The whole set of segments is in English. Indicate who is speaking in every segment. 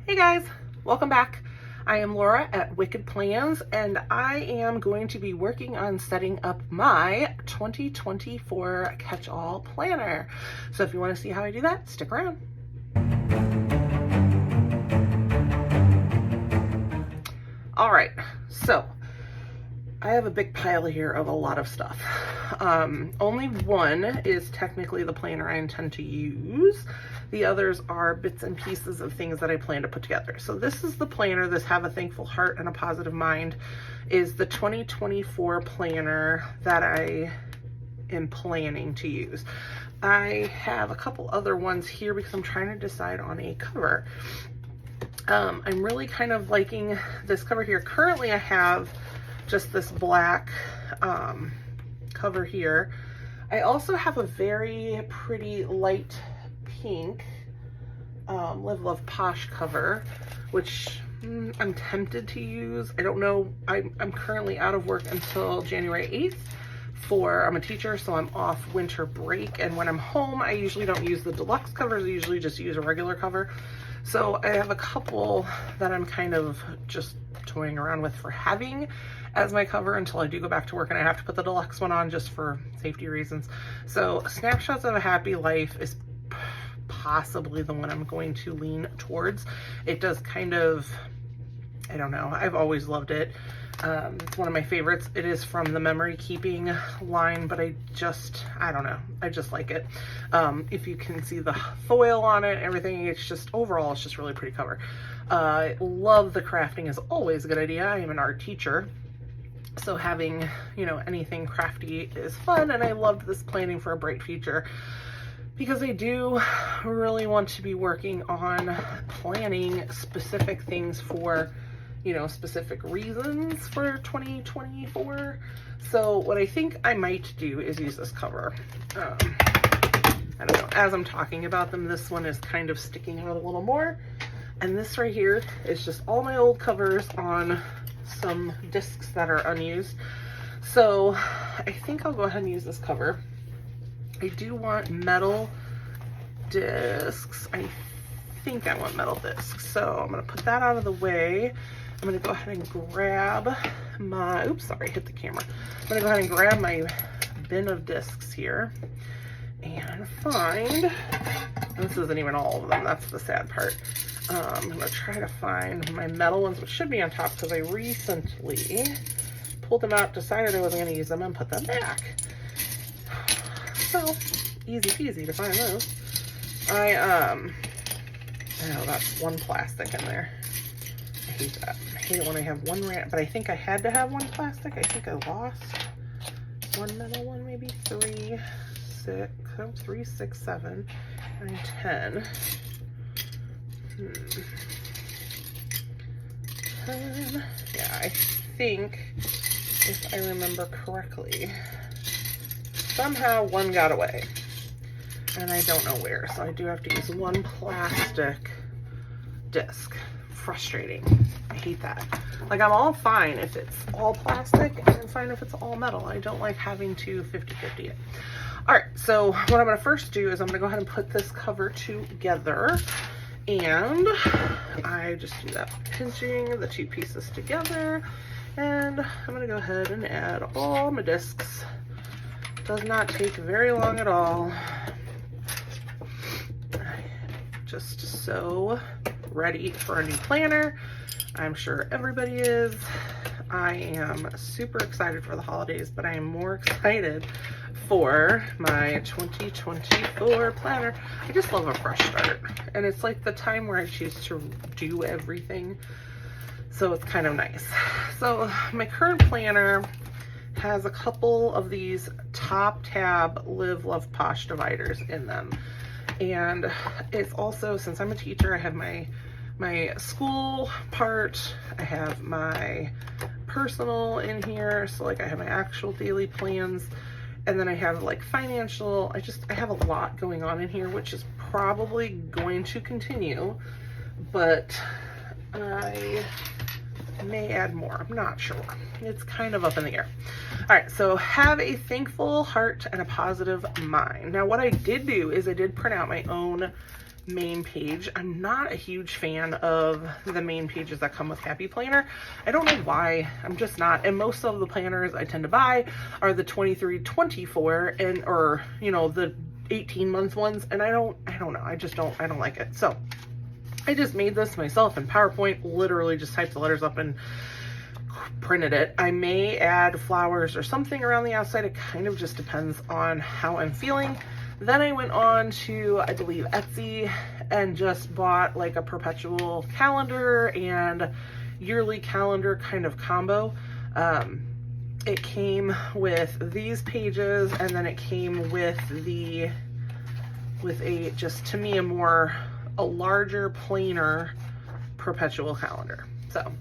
Speaker 1: Hey guys, welcome back. I am Laura at Wicked Plans, and I am going to be working on setting up my 2024 catch-all planner. So if you want to see how I do that, stick around. All right, so I have a big pile here of a lot of stuff. Only one is technically the planner I intend to use. The others are bits and pieces of things that I plan to put together. So this is the planner. This Have a Thankful Heart and a Positive Mind is the 2024 planner that I am planning to use. I have a couple other ones here because I'm trying to decide on a cover. I'm really kind of liking this cover here. Currently I have just this black cover here. I also have a very pretty light pink Live Love Posh cover, which I'm tempted to use. I don't know. I'm currently out of work until January 8th. I'm a teacher, so I'm off winter break, and when I'm home I usually don't use the deluxe covers. I usually just use a regular cover. So I have a couple that I'm kind of just toying around with for having as my cover until I do go back to work and I have to put the deluxe one on just for safety reasons. So Snapshots of a Happy Life is possibly the one I'm going to lean towards. It does kind of, I don't know, I've always loved it. It's one of my favorites. It is from the Memory Keeping line, but I don't know, I just like it. If you can see the foil on it, everything, it's just, overall, it's just really pretty cover. I love the crafting is always a good idea. I am an art teacher, so having, you know, anything crafty is fun, and I loved this planning for a bright future because I do really want to be working on planning specific things for, you know, specific reasons for 2024. So what I think I might do is use this cover. I don't know, as I'm talking about them, this one is kind of sticking out a little more. And this right here is just all my old covers on some discs that are unused. So I think I'll go ahead and use this cover. I do want metal discs. I think I want metal discs. So I'm gonna put that out of the way. I'm gonna go ahead and grab my, oops, sorry, hit the camera. I'm gonna go ahead and grab my bin of discs here and find, this isn't even all of them, that's the sad part. I'm gonna try to find my metal ones, which should be on top because I recently pulled them out, decided I wasn't gonna use them, and put them back. So, easy peasy to find those. I know that's one plastic in there. I hate that. I hate it when I have one but I think I had to have one plastic. I think I lost one metal one, maybe 3, 6, 7, 9, 10. 10. Yeah, I think if I remember correctly, somehow one got away and I don't know where, so I do have to use one plastic disc. Frustrating. I hate that. Like, I'm all fine if it's all plastic and I'm fine if it's all metal. I don't like having to 50-50 it. All right, so what I'm gonna first do is I'm gonna go ahead and put this cover together, and I just do that pinching the two pieces together, and I'm gonna go ahead and add all my discs. Does not take very long at all. Just so ready for a new planner. I'm sure everybody is. I am super excited for the holidays, but I am more excited for my 2024 planner. I just love a fresh start, and it's like the time where I choose to do everything, so it's kind of nice. So my current planner has a couple of these top tab Live Love Posh dividers in them, and it's also, since I'm a teacher, I have my school part, I have my personal in here, so like I have my actual daily plans, and then I have like financial. I have a lot going on in here, which is probably going to continue, but I may add more. I'm not sure. It's kind of up in the air. All right, so have a thankful heart and a positive mind. Now, what I did do is I did print out my own main page. I'm not a huge fan of the main pages that come with Happy Planner. I don't know why, I'm just not. And most of the planners I tend to buy are the 23, 24 and, or, you know, the 18-month ones. And I don't know. I don't like it. So I just made this myself in PowerPoint, literally just typed the letters up and printed it. I may add flowers or something around the outside. It kind of just depends on how I'm feeling. Then I went on to, I believe, Etsy and just bought like a perpetual calendar and yearly calendar kind of combo. It came with these pages, and then it came with a, just to me, a larger, plainer perpetual calendar. So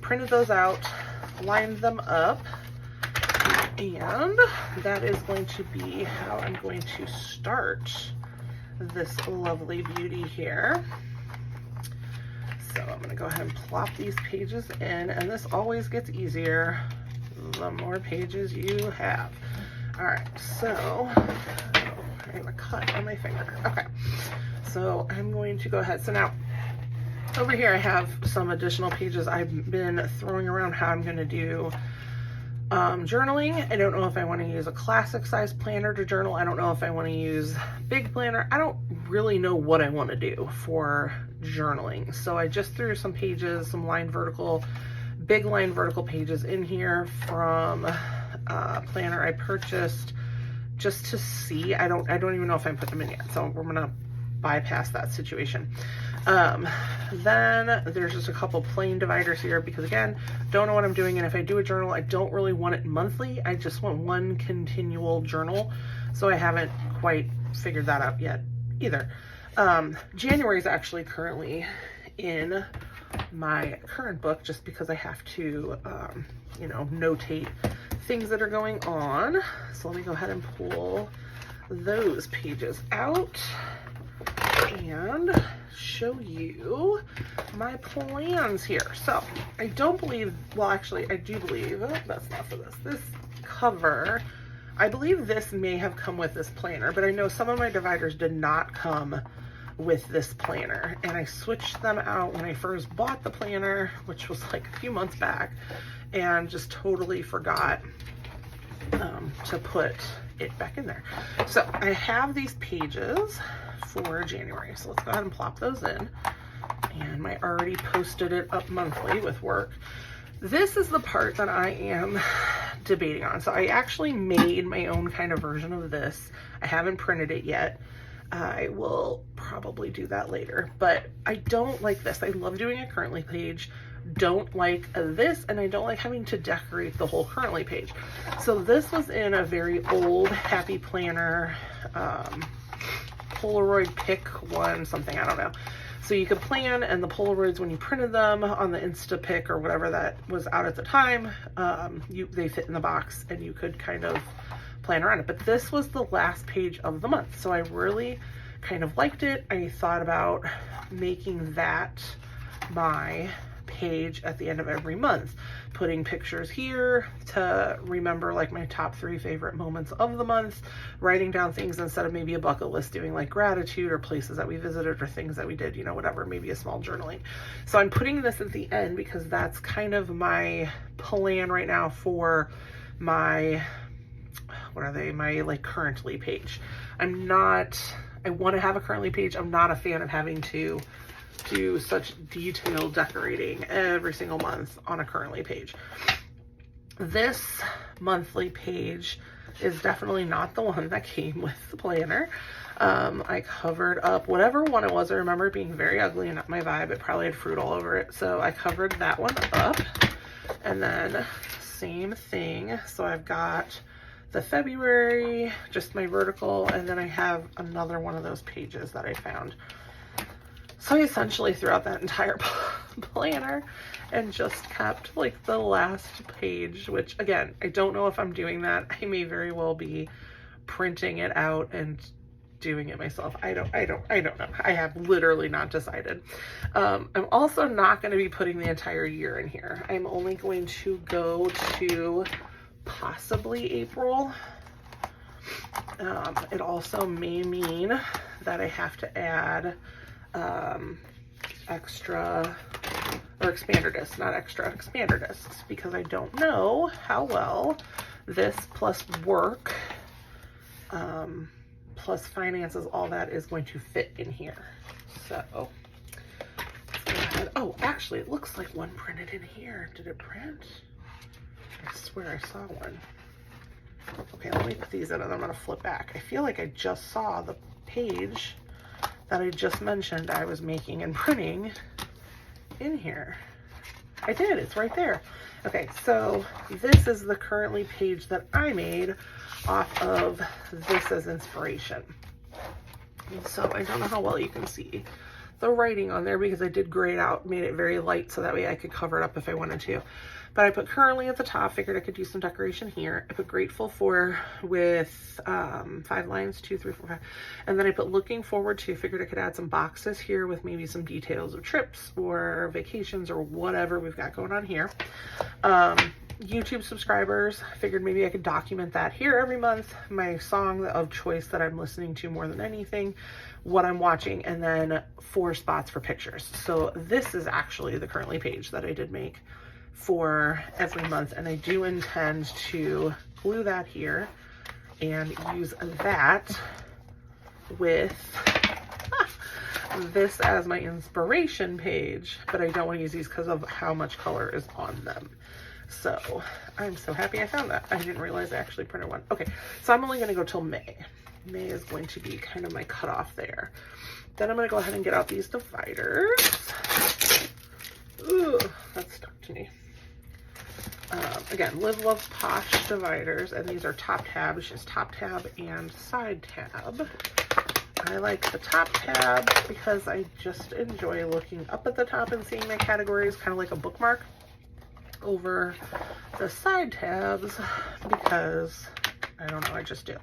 Speaker 1: printed those out, lined them up, and that is going to be how I'm going to start this lovely beauty here. So I'm going to go ahead and plop these pages in, and this always gets easier the more pages you have. All right, so I have a cut on my finger. Okay, so I'm going to go ahead. So now over here I have some additional pages. I've been throwing around how I'm going to do journaling. I don't know if I want to use a classic size planner to journal. I don't know if I want to use big planner. I don't really know what I want to do for journaling. So I just threw some pages, some big line vertical pages in here from a planner I purchased just to see. I don't even know if I put them in yet. So we're gonna bypass that situation. Then there's just a couple plain dividers here because, again, don't know what I'm doing, and if I do a journal, I don't really want it monthly. I just want one continual journal, so I haven't quite figured that out yet either. January is actually currently in my current book just because I have to you know, notate things that are going on. So let me go ahead and pull those pages out and show you my plans here. So I don't believe, well, actually I do believe, that's not for this. This cover, I believe this may have come with this planner, but I know some of my dividers did not come with this planner, and I switched them out when I first bought the planner, which was like a few months back, and just totally forgot to put it back in there. So I have these pages for January, so let's go ahead and plop those in. And I already posted it up monthly with work. This is the part that I am debating on. So I actually made my own kind of version of this. I haven't printed it yet. I will probably do that later, but I don't like this. I love doing a currently page, don't like this, and I don't like having to decorate the whole currently page. So this was in a very old Happy Planner Polaroid pick one, something, I don't know. So you could plan, and the Polaroids, when you printed them on the Instapic or whatever that was out at the time, they fit in the box and you could kind of plan around it. But this was the last page of the month, so I really kind of liked it. I thought about making that my page at the end of every month, putting pictures here to remember like my top 3 favorite moments of the month, writing down things instead of maybe a bucket list, doing like gratitude or places that we visited or things that we did, you know, whatever, maybe a small journaling. So I'm putting this at the end because that's kind of my plan right now for my, what are they, my like currently page. I want to have a currently page. I'm not a fan of having to do such detailed decorating every single month on a currently page. This monthly page is definitely not the one that came with the planner. I covered up whatever one it was. I remember it being very ugly and not my vibe. It probably had fruit all over it. So I covered that one up, and then same thing. So I've got the February, just my vertical, and then I have another one of those pages that I found. So I essentially threw out that entire planner and just kept like the last page, which again, I don't know if I'm doing that. I may very well be printing it out and doing it myself. I don't know. I have literally not decided. I'm also not going to be putting the entire year in here. I'm only going to go to possibly April. It also may mean that I have to add extra, or expander discs, not extra, expander discs, because I don't know how well this plus work, plus finances, all that is going to fit in here. So, oh, actually, it looks like one printed in here. Did it print? I swear I saw one. Okay, let me put these in and I'm gonna flip back. I feel like I just saw the page that I just mentioned I was making and printing in here. I did, it's right there. Okay, so this is the currently page that I made off of this as inspiration. And so I don't know how well you can see the writing on there because I did gray it out, made it very light so that way I could cover it up if I wanted to. But I put currently at the top, figured I could do some decoration here. I put grateful for with 5 lines, 2, 3, 4, 5. And then I put looking forward to, figured I could add some boxes here with maybe some details of trips or vacations or whatever we've got going on here. YouTube subscribers, figured maybe I could document that here every month, my song of choice that I'm listening to more than anything, what I'm watching, and then 4 spots for pictures. So this is actually the currently page that I did make for every month, and I do intend to glue that here and use that with this as my inspiration page, but I don't want to use these because of how much color is on them. So I'm so happy I found that. I didn't realize I actually printed one. Okay, so I'm only going to go till May. May is going to be kind of my cutoff there. Then I'm going to go ahead and get out these dividers. Ooh, that stuck to me. Again, Live Love Posh dividers, and these are top tab, which is top tab and side tab. I like the top tab because I just enjoy looking up at the top and seeing my categories, kind of like a bookmark, over the side tabs because, I don't know, I just do.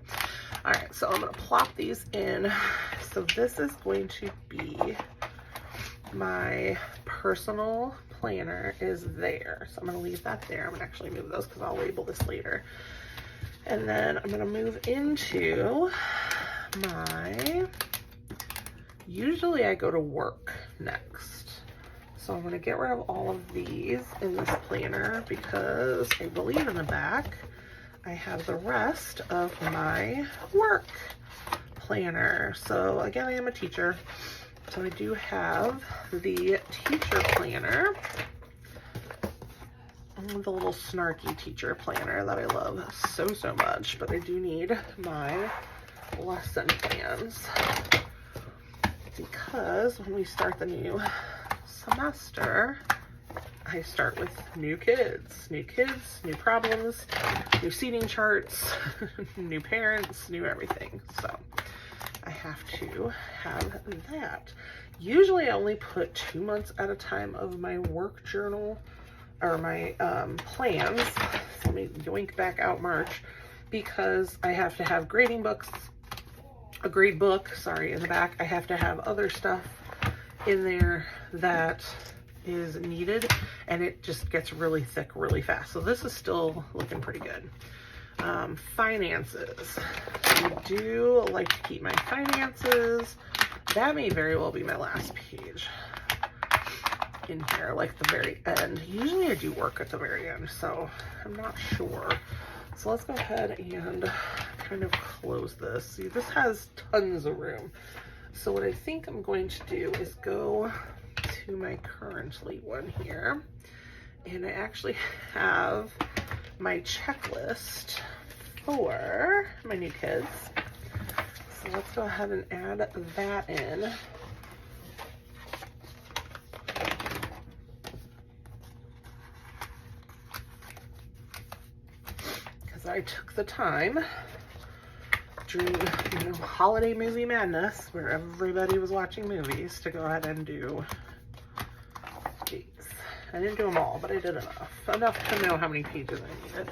Speaker 1: All right, so I'm going to plop these in. So this is going to be my personal planner is there. So I'm going to leave that there. I'm going to actually move those because I'll label this later. And then I'm going to move into my, usually I go to work next. So I'm going to get rid of all of these in this planner because I believe in the back I have the rest of my work planner. So again, I am a teacher. So I do have the teacher planner, the little snarky teacher planner that I love so, so much, but I do need my lesson plans because when we start the new semester, I start with new kids, new problems, new seating charts, new parents, new everything. So I have to have that. Usually I only put 2 months at a time of my work journal or my plans. So let me yoink back out March because I have to have grading books, a grade book, sorry, in the back. I have to have other stuff in there that is needed, and it just gets really thick really fast. So this is still looking pretty good. Finances. I do like to keep my finances. That may very well be my last page in here, like the very end. Usually I do work at the very end, so I'm not sure. So let's go ahead and kind of close this. See, this has tons of room. So what I think I'm going to do is go to my currently one here. And I actually have my checklist for my new kids. So let's go ahead and add that in. Because I took the time during, you know, holiday movie madness where everybody was watching movies to go ahead and do these. I didn't do them all, but I did enough to know how many pages I needed,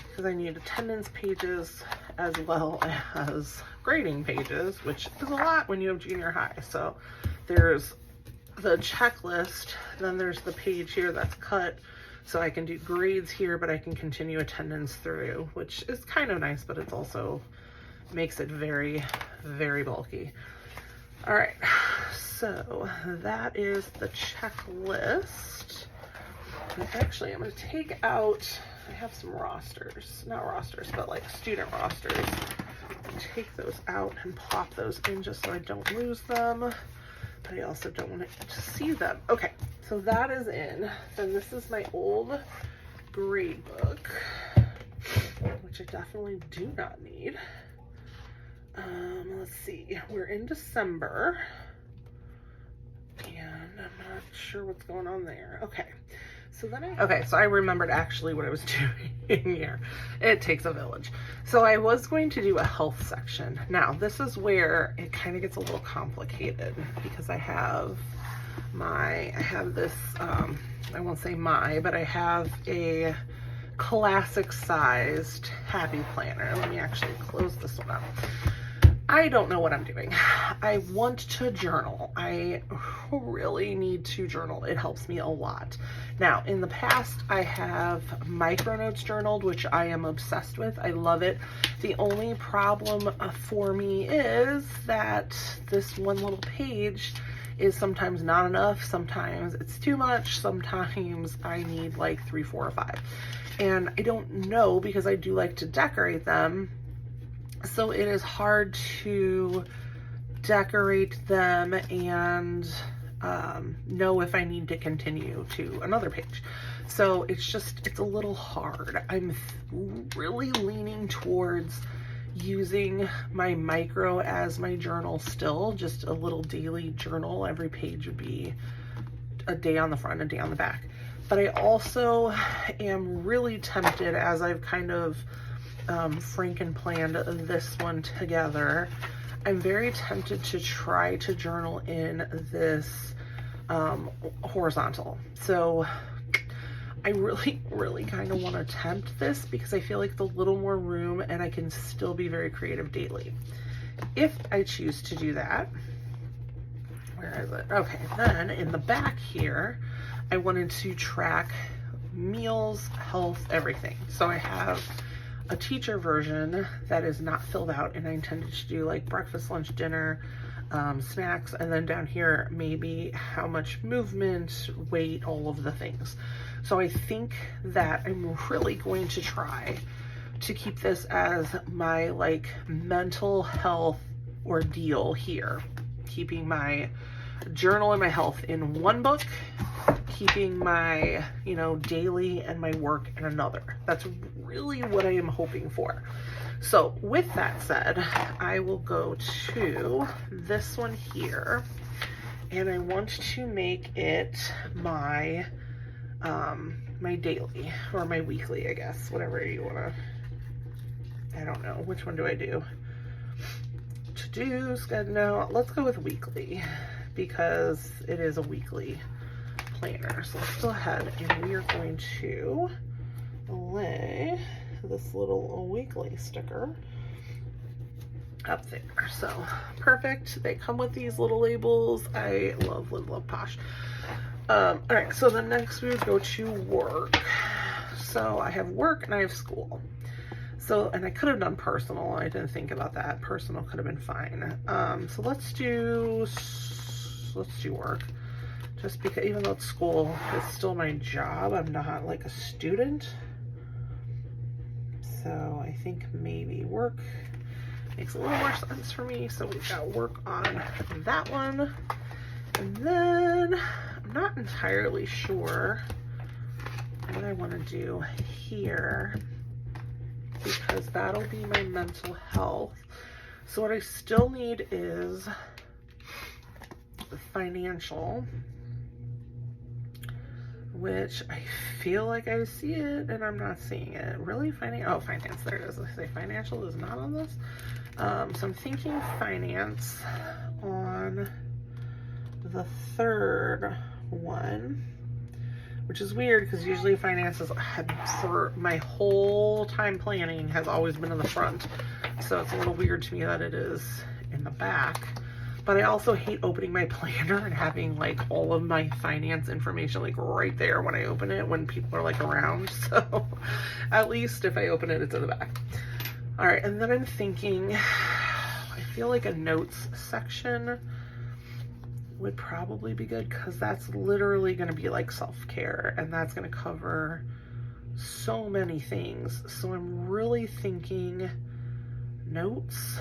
Speaker 1: because I need attendance pages as well as grading pages, which is a lot when you have junior high. So there's the checklist, then there's the page here that's cut, so I can do grades here, but I can continue attendance through, which is kind of nice, but it's also makes it very, very bulky. All right, so that is the checklist. And actually, I'm going to take out, I have some rosters, not rosters, but like student rosters. Take those out and pop those in just so I don't lose them. But I also don't want to see them. Okay, so that is in. Then this is my old grade book, which I definitely do not need. Let's see, we're in December, and I'm not sure what's going on there. Okay, so then so I remembered actually what I was doing here. It takes a village. So I was going to do a health section. Now, this is where it kind of gets a little complicated because I have this, I won't say but I have a classic sized happy planner. Let me actually close this one up. I don't know what I'm doing. I want to journal. I really need to journal. It helps me a lot. Now, in the past, I have micronotes journaled, which I am obsessed with. I love it. The only problem for me is that this one little page is sometimes not enough. Sometimes it's too much. Sometimes I need like 3, 4, or 5. And I don't know because I do like to decorate them. So it is hard to decorate them and know if I need to continue to another page. So it's a little hard. I'm really leaning towards using my micro as my journal still, just a little daily journal. Every page would be a day on the front, a day on the back. But I also am really tempted, as I've kind of Franken planned this one together, I'm very tempted to try to journal in this horizontal. So I really kind of want to attempt this because I feel like the little more room and I can still be very creative daily. If I choose to do that, where is it? Okay, then in the back here, I wanted to track meals, health, everything. So I have a teacher version that is not filled out, and I intended to do like breakfast, lunch, dinner, snacks, and then down here maybe how much movement, weight, all of the things. So I think that I'm really going to try to keep this as my like mental health ordeal here, keeping my journal and my health in one book, keeping my, daily and my work in another. That's really what I am hoping for. So with that said, I will go to this one here, and I want to make it my my daily or my weekly, I guess, whatever you want to, I don't know, which one do I do? To-dos, no, let's go with weekly because it is a weekly planner. So let's go ahead and we are going to lay this little weekly sticker up there. So perfect. They come with these little labels. I love Posh. All right, so the next we would go to work. So I have work and I have school. So, and I could have done personal. I didn't think about that. Personal could have been fine. So let's do work. Just because, even though it's school, it's still my job. I'm not like a student. So I think maybe work makes a little more sense for me. So we've got work on that one. And then I'm not entirely sure what I want to do here because that'll be my mental health. So what I still need is the financial, which I feel like I see it and I'm not seeing it. Really? Finance, there it is. I say financial is not on this. So I'm thinking finance on the third one, which is weird because usually finances for my whole time planning has always been in the front. So it's a little weird to me that it is in the back. But I also hate opening my planner and having like all of my finance information like right there when I open it when people are like around. So at least if I open it, it's in the back. All right, and then I'm thinking, I feel like a notes section would probably be good, because that's literally going to be like self-care, and that's going to cover so many things. So I'm really thinking notes.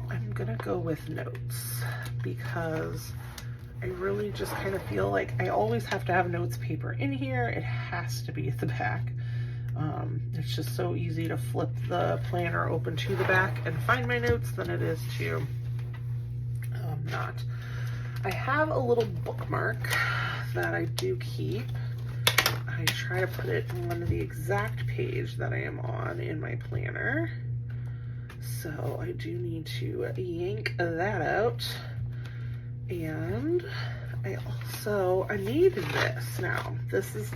Speaker 1: I'm gonna go with notes, because I really just kind of feel like I always have to have notes paper in here. It has to be at the back. It's just so easy to flip the planner open to the back and find my notes than it is to not. I have a little bookmark that I do keep. I try to put it on the exact page that I am on in my planner. So I do need to yank that out. And I need this now. This is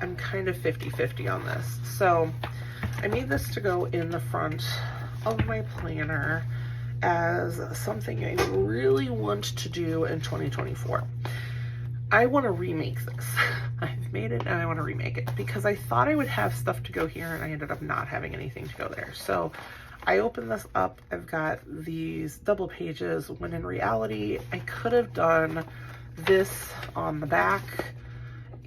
Speaker 1: I'm kind of 50-50 on this. So I need this to go in the front of my planner as something I really want to do in 2024. I want to remake this. I've made it and I want to remake it, because I thought I would have stuff to go here and I ended up not having anything to go there. So I opened this up. I've got these double pages, when in reality I could have done this on the back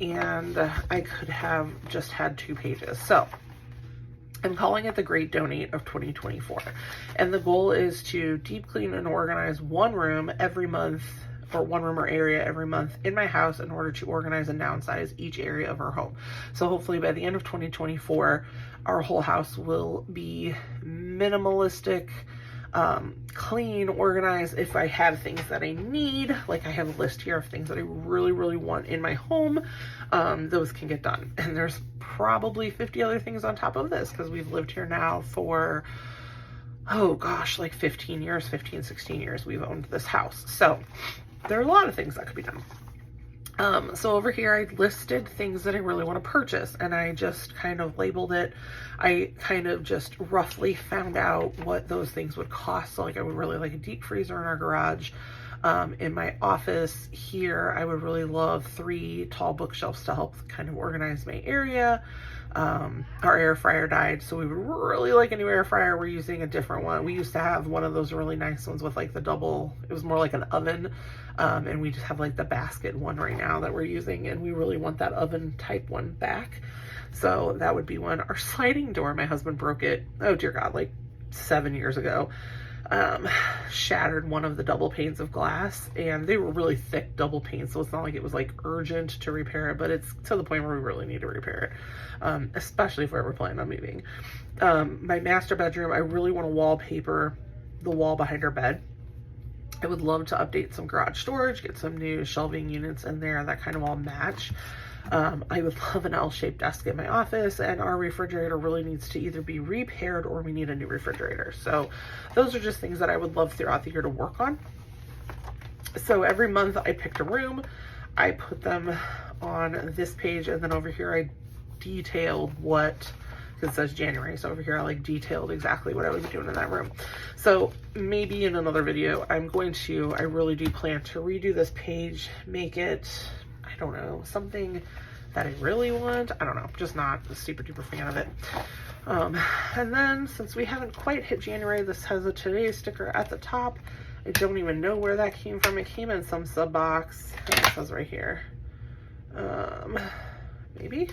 Speaker 1: and I could have just had 2 pages. So I'm calling it the Great Donate of 2024. And the goal is to deep clean and organize one room every month, or one room or area every month in my house, in order to organize and downsize each area of our home. So hopefully by the end of 2024, our whole house will be minimalistic, clean, organized. If I have things that I need, like I have a list here of things that I really, really want in my home, those can get done. And there's probably 50 other things on top of this, because we've lived here now for, oh gosh, like 15, 16 years we've owned this house. So there are a lot of things that could be done. So over here, I listed things that I really want to purchase, and I just kind of labeled it. I kind of just roughly found out what those things would cost. So like, I would really like a deep freezer in our garage. In my office here, I would really love 3 tall bookshelves to help kind of organize my area. Our air fryer died, so we would really like a new air fryer. We're using a different one. We used to have one of those really nice ones with like the double, it was more like an oven, and we just have like the basket one right now that we're using, and we really want that oven type one back. So that would be one. Our sliding door, my husband broke it, oh dear God, like 7 years ago. Shattered one of the double panes of glass, and they were really thick double panes, so it's not like it was like urgent to repair it, but it's to the point where we really need to repair it, especially if we're ever planning on moving. My master bedroom, I really want to wallpaper the wall behind our bed. I would love to update some garage storage, get some new shelving units in there that kind of all match. I would love an L-shaped desk in my office, and our refrigerator really needs to either be repaired or we need a new refrigerator. So those are just things that I would love throughout the year to work on. So every month I picked a room, I put them on this page, and then over here I detailed what, because it says January, so over here I like detailed exactly what I would be doing in that room. So maybe in another video I really do plan to redo this page, make it, I don't know, something that I really want. I don't know, just not a super duper fan of it. And then since we haven't quite hit January, this has a today sticker at the top. I don't even know where that came from. It came in some sub box. It says right here. Maybe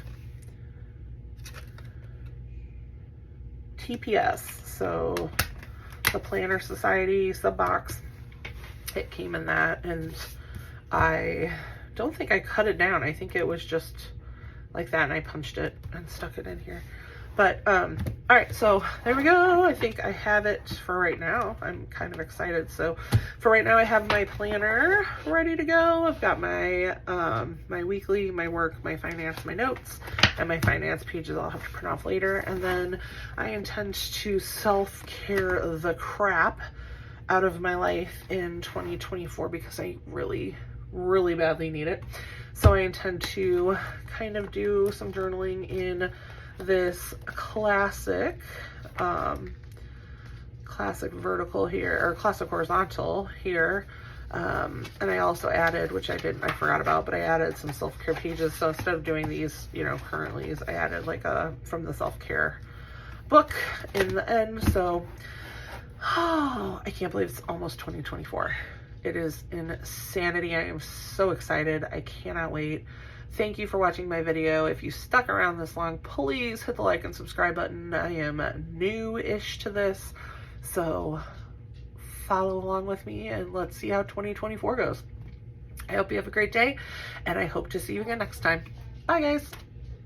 Speaker 1: TPS. So the Planner Society sub box. It came in that, and I don't think I cut it down. I think it was just like that, and I punched it and stuck it in here. But all right, so there we go. I think I have it for right now. I'm kind of excited. So for right now, I have my planner ready to go. I've got my my weekly, my work, my finance, my notes, and my finance pages I'll have to print off later. And then I intend to self-care the crap out of my life in 2024, because I really badly need it. So I intend to kind of do some journaling in this classic vertical here, or classic horizontal here. And I also added, which I forgot about, but I added some self-care pages. So instead of doing these, currently, I added like from the self-care book in the end. So Oh, I can't believe it's almost 2024. It is insanity. I am so excited. I cannot wait. Thank you for watching my video. If you stuck around this long, please hit the like and subscribe button. I am new-ish to this, so follow along with me and let's see how 2024 goes. I hope you have a great day, and I hope to see you again next time. Bye, guys.